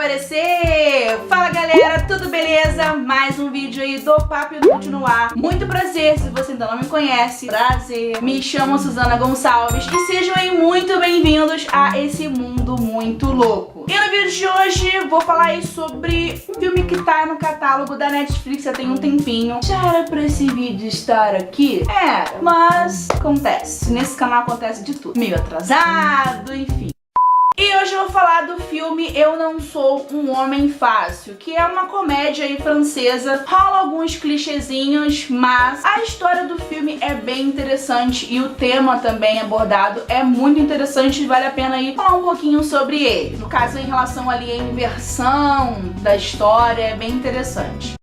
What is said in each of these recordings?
aparecer! Fala galera, tudo beleza? Mais um vídeo aí do Papo Inútil no ar. Muito prazer, se você ainda não me conhece, prazer. Me chamo Suzana Gonçalves e sejam aí muito bem-vindos a esse mundo muito louco. E no vídeo de hoje vou falar aí sobre um filme que tá no catálogo da Netflix já tem um tempinho. Já era pra esse vídeo estar aqui? É, mas acontece. Nesse canal acontece de tudo. Meio atrasado, enfim. E hoje eu vou falar do filme Eu Não Sou um Homem Fácil, que é uma comédia aí francesa. Rola alguns clichêzinhos, mas a história do filme é bem interessante e o tema também abordado é muito interessante e vale a pena aí falar um pouquinho sobre ele. No caso, em relação ali à inversão da história, é bem interessante.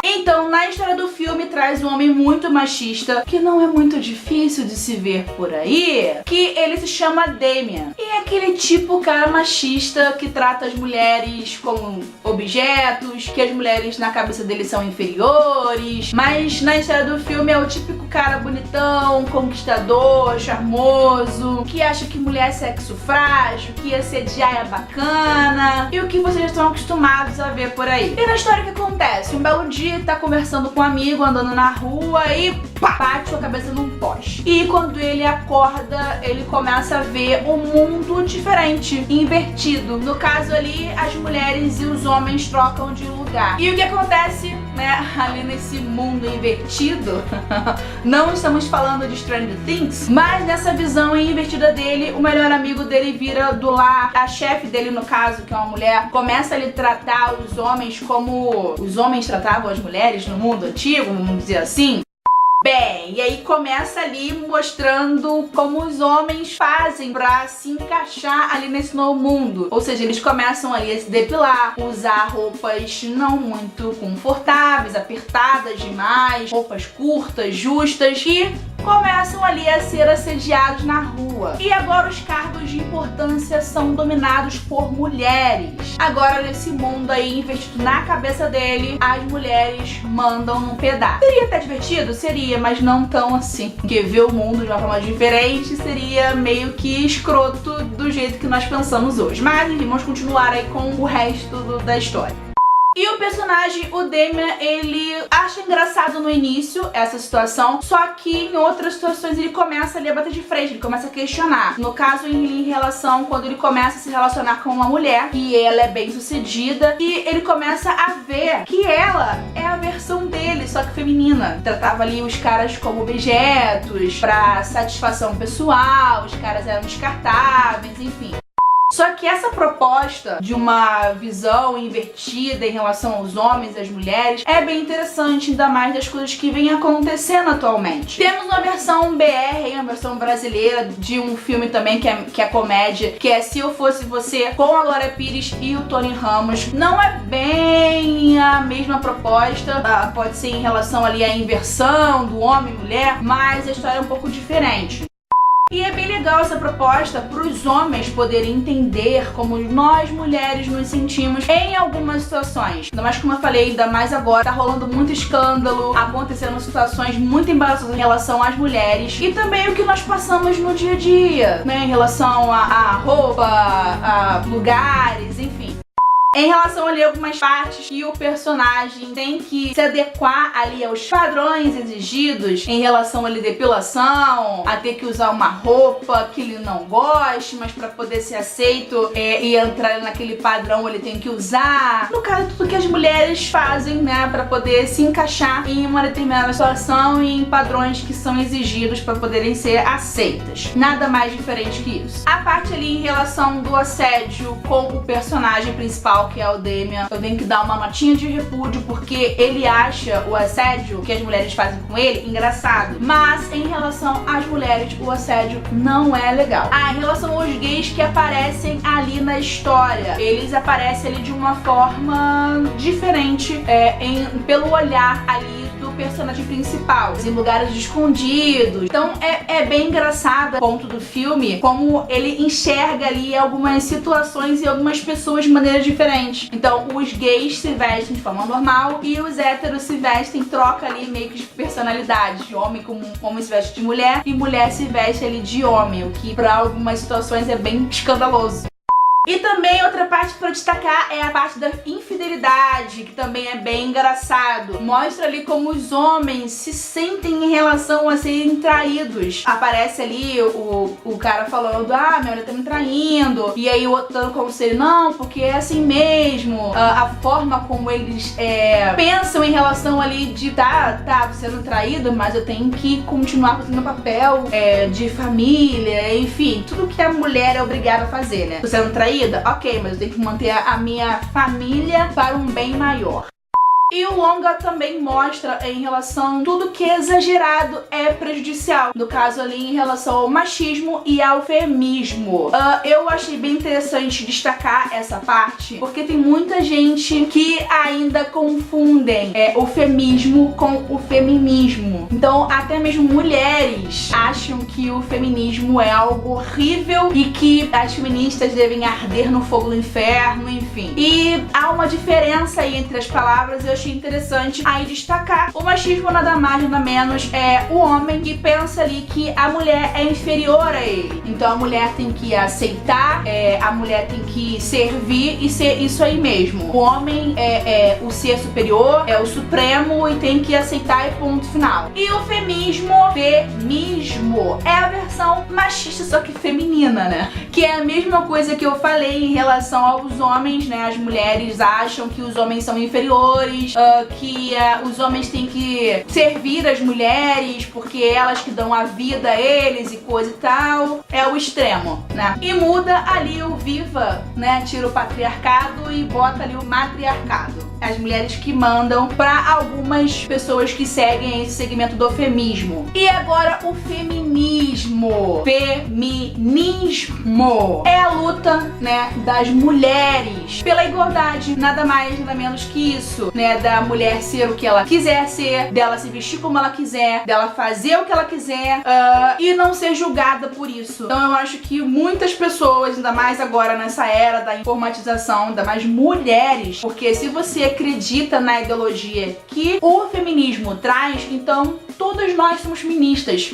Então, na história do filme traz um homem muito machista, que não é muito difícil de se ver por aí, que ele se chama Damien. E é aquele tipo cara machista que trata as mulheres como objetos, que as mulheres na cabeça dele são inferiores, mas na história do filme é o típico cara bonitão, conquistador, charmoso, que acha que mulher é sexo frágil, que assediar é bacana, e o que vocês já estão acostumados a ver por aí. E na história o que acontece? Um belo dia tá conversando com um amigo, andando na rua e pá, bate a cabeça num poste. E quando ele acorda, ele começa a ver um mundo diferente, invertido. No caso ali, as mulheres e os homens trocam de lugar. E o que acontece, né, ali nesse mundo invertido, não estamos falando de Stranger Things, mas nessa visão invertida dele, o melhor amigo dele vira do lar, a chefe dele, no caso, que é uma mulher, começa a lhe tratar os homens como os homens tratavam as mulheres no mundo antigo, vamos dizer assim. Bem, e aí começa ali mostrando como os homens fazem pra se encaixar ali nesse novo mundo. Ou seja, eles começam ali a se depilar, usar roupas não muito confortáveis, apertadas demais, roupas curtas, justas, e começam ali a ser assediados na rua. E agora os cargos de importância são dominados por mulheres. Agora nesse mundo aí invertido na cabeça dele, as mulheres mandam num pedaço. Seria até divertido? Seria, mas não tão assim. Porque ver o mundo de uma forma diferente seria meio que escroto do jeito que nós pensamos hoje. Mas enfim, vamos continuar aí com o resto da história. E o personagem, o Damien, ele acha engraçado no início essa situação, só que em outras situações ele começa ali a bater de frente, ele começa a questionar. No caso, em relação, quando ele começa a se relacionar com uma mulher, e ela é bem sucedida, e ele começa a ver que ela é a versão dele, só que feminina. Tratava ali os caras como objetos, pra satisfação pessoal, os caras eram descartáveis, enfim. Só que essa proposta de uma visão invertida em relação aos homens e às mulheres é bem interessante, ainda mais das coisas que vem acontecendo atualmente. Temos uma versão BR, uma versão brasileira de um filme também que é comédia, que é Se Eu Fosse Você, com a Glória Pires e o Tony Ramos. Não é bem a mesma proposta, pode ser em relação ali à inversão do homem e mulher, mas a história é um pouco diferente. E é bem legal essa proposta para os homens poderem entender como nós mulheres nos sentimos em algumas situações. Ainda mais como eu falei, ainda mais agora, tá rolando muito escândalo, acontecendo situações muito embaraçosas em relação às mulheres e também o que nós passamos no dia a dia, né, em relação a roupa, a lugares, enfim. Em relação ali a algumas partes que o personagem tem que se adequar ali aos padrões exigidos em relação ali à depilação, a ter que usar uma roupa que ele não goste, mas para poder ser aceito e entrar naquele padrão ele tem que usar. No caso, tudo que as mulheres fazem, né, para poder se encaixar em uma determinada situação e em padrões que são exigidos para poderem ser aceitas. Nada mais diferente que isso. A parte ali em relação do assédio com o personagem principal, que é o Damien, eu tenho que dar uma notinha de repúdio porque ele acha o assédio que as mulheres fazem com ele engraçado, mas em relação às mulheres o assédio não é legal. Em relação aos gays que aparecem ali na história, eles aparecem ali de uma forma diferente, pelo olhar ali do personagem principal, em lugares escondidos. Então é bem engraçado o ponto do filme, como ele enxerga ali algumas situações e algumas pessoas de maneiras diferentes. Então os gays se vestem de forma normal e os héteros se vestem, troca ali meio que de personalidade, de homem como homem se veste de mulher e mulher se veste ali de homem, o que para algumas situações é bem escandaloso. E também outra parte para destacar é a parte da infidelidade, que também é bem engraçado. Mostra ali como os homens se sentem em relação a serem traídos. Aparece ali o cara falando, ah, minha mulher tá me traindo. E aí o outro dando conselho, não, porque é assim mesmo. A forma como eles pensam em relação ali de, tá sendo traído, mas eu tenho que continuar fazendo meu papel de família, enfim, tudo que a mulher é obrigada a fazer, né? Tô sendo traída? Ok, mas eu tenho que manter a minha família para um bem maior. E o longa também mostra em relação a tudo que é exagerado é prejudicial. No caso ali em relação ao machismo e ao feminismo. Eu achei bem interessante destacar essa parte, porque tem muita gente que ainda confundem o feminismo com o feminismo. Então até mesmo mulheres acham que o feminismo é algo horrível e que as feministas devem arder no fogo do inferno, enfim. E há uma diferença aí entre as palavras. Eu achei interessante aí destacar. O machismo nada mais nada menos é o homem que pensa ali que a mulher é inferior a ele. Então a mulher tem que aceitar, a mulher tem que servir e ser isso aí mesmo. O homem é o ser superior, é o supremo e tem que aceitar e ponto final. E o feminismo é a versão machista, só que feminina, né? Que é a mesma coisa que eu falei em relação aos homens, né? As mulheres acham que os homens são inferiores, que os homens têm que servir as mulheres porque elas que dão a vida a eles e coisa e tal. É o extremo, né? E muda ali o viva, né? Tira o patriarcado e bota ali o matriarcado. As mulheres que mandam para algumas pessoas que seguem esse segmento do feminismo. E agora o feminismo. Feminismo é a luta, né, das mulheres pela igualdade, nada mais, nada menos que isso, né, da mulher ser o que ela quiser ser, dela se vestir como ela quiser, dela fazer o que ela quiser e não ser julgada por isso. Então eu acho que muitas pessoas, ainda mais agora nessa era da informatização, ainda mais mulheres, porque se você acredita na ideologia que o feminismo traz, então todas nós somos feministas.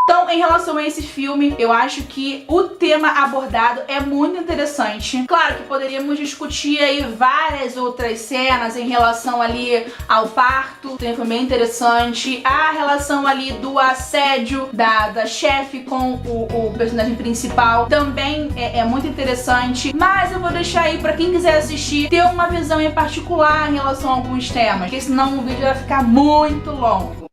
Então, em relação a esse filme, eu acho que o tema abordado é muito interessante. Claro que poderíamos discutir aí várias outras cenas em relação ali ao parto, também foi bem interessante. A relação ali do assédio da chefe com o personagem principal também é muito interessante. Mas eu vou deixar aí pra quem quiser assistir ter uma visão em particular em relação a alguns temas, porque senão o vídeo vai ficar muito longo.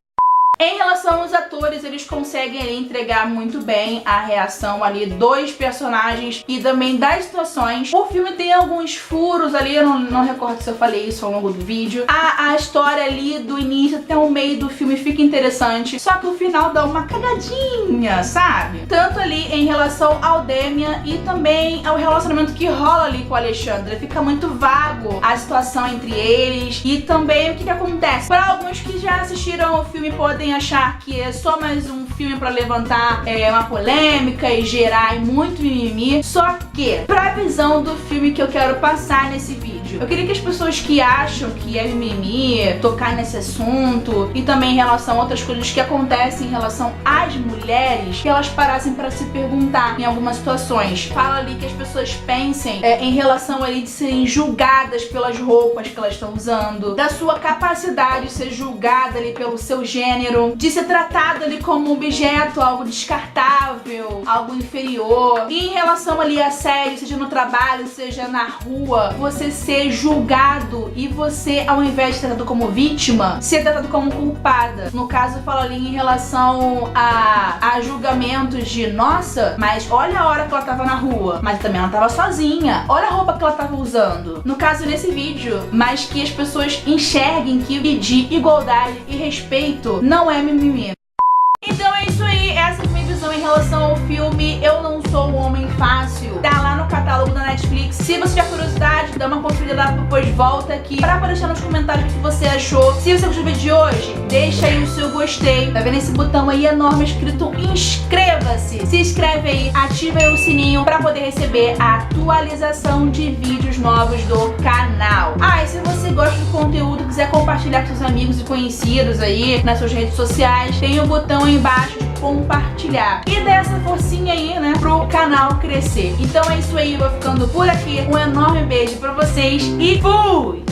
Em relação aos atores, eles conseguem ali entregar muito bem a reação ali dos personagens e também das situações. O filme tem alguns furos ali, eu não recordo se eu falei isso ao longo do vídeo. A história ali do início até o meio do filme fica interessante, só que o final dá uma cagadinha, sabe? Tanto ali em relação ao Damian e também ao relacionamento que rola ali com o Alexandre. Fica muito vago a situação entre eles e também o que acontece. Para alguns que já assistiram o filme podem achar que é só mais um filme pra levantar uma polêmica e gerar muito mimimi. Só que, pra visão do filme que eu quero passar nesse vídeo, eu queria que as pessoas que acham que é mimimi tocar nesse assunto e também em relação a outras coisas que acontecem em relação às mulheres, que elas parassem pra se perguntar em algumas situações. Fala ali que as pessoas pensem em relação ali de serem julgadas pelas roupas que elas estão usando, da sua capacidade de ser julgada ali pelo seu gênero, de ser tratado ali como objeto, algo descartável, algo inferior. E em relação ali a assédio, seja no trabalho, seja na rua, você ser julgado e você, ao invés de ser tratado como vítima, ser tratado como culpada. No caso, eu falo ali em relação a julgamentos de, nossa, mas olha a hora que ela tava na rua, mas também ela tava sozinha, olha a roupa que ela tava usando. No caso, nesse vídeo, mas que as pessoas enxerguem que pedir igualdade e respeito não é mimimi. Então é isso aí, essa é a minha visão em relação ao filme Eu Não Sou um Homem Fácil. Tá lá no catálogo catálogo da Netflix. Se você tiver curiosidade, dá uma conferida lá, depois volta aqui pra poder deixar nos comentários o que você achou. Se você gostou do vídeo de hoje, deixa aí o seu gostei. Tá vendo esse botão aí enorme escrito inscreva-se? Se inscreve aí, ativa aí o sininho pra poder receber a atualização de vídeos novos do canal. Ah, e se você gosta do conteúdo, quiser compartilhar com seus amigos e conhecidos aí nas suas redes sociais, tem o botão aí embaixo de compartilhar. E dá essa forcinha aí, né, pro canal crescer. Então é isso aí, eu vou ficando por aqui. Um enorme beijo pra vocês e fui!